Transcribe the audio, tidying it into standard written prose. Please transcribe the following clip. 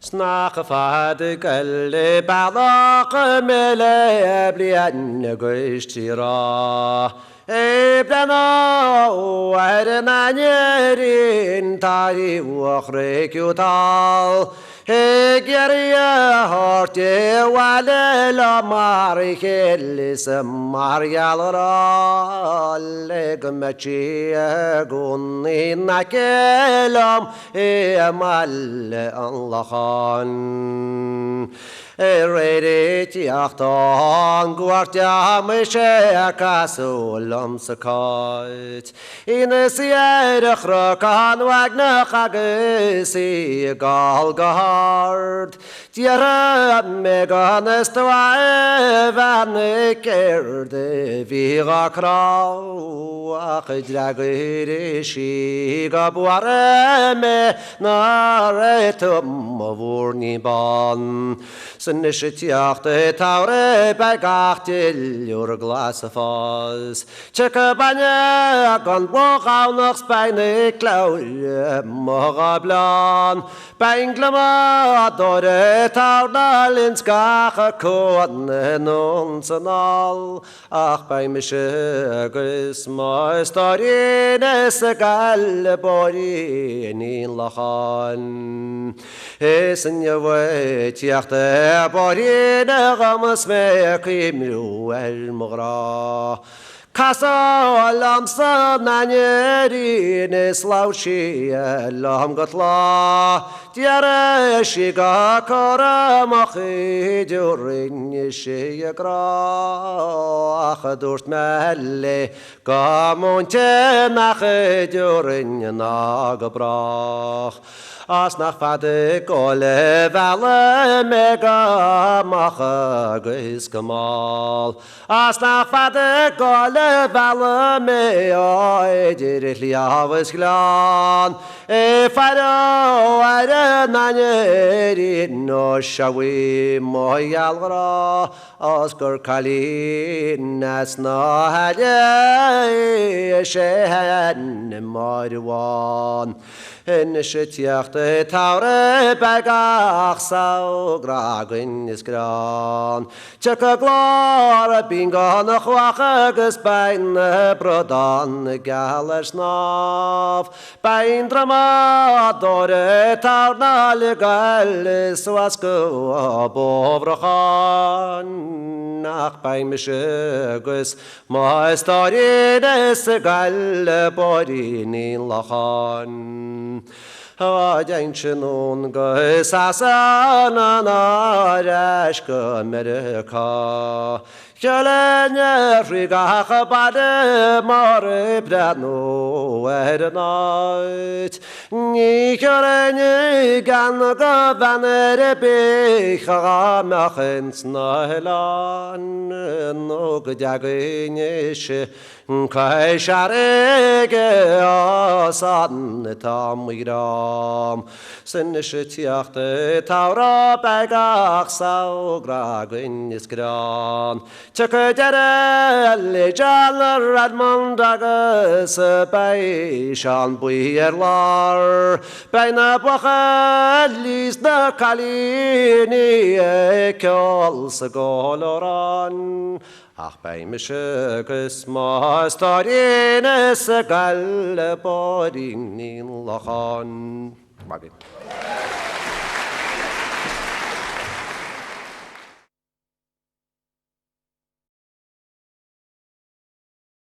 Snach fad galle balach mele blian gwishtira Eblana warnanerin tari wakhrekyutal Hegeriya horte wale la marikel samaryalra legmachi gunni nakelam emal Allah'an Eredit yachtan guartia mishe kasulam sakat in sierach rakan wagna chagesi galgard tiara meganes twa van kerde virakra akhdragir shi gabuarme naretum vorniban Snishtiachte taure bagachtil your glass of us. Checkabanya gon walk spine cloud morablan. Banglama dore taudalins gacha koan nonsanal. Ach bei mishegus my story nesagal bori in lachan. Esen your way tiachte Borin gamas me kimru el mugra Kasa lamsa nanyeri neslaushi lam gatla Tiara shiga kara machi durin shiyakra Achadurt malle gamonte machi durin nagabrach As nach fade gole vale mega macha gis kamal As nach fade gole vale me oidirli avs glan E faro are nanyeri no shawi moyalra Oscar kalin as na hade shehen marwan Nishtiachte taure bagach sau gragin is gran Cheka glora binga na chwachagus bain brodan galers nav Bain drama dore taurna legal swasku abovrachan Nach bain mishegus ma story des gal borin in lachan Ajanchinun găsasana narashka mereka Chelene friga khabade mare brano ernait Ni chelene gan gavanere be khamachens nahelan no gjaginische kai sharege asan tamiram Sinishtiachte taura bagach sau gragin iskran Chakadere lejal radmondagas baishan buierlar Baina bachalis da kalini ekol sagoloran Ach bei mishegus ma starines gal borin in lachan.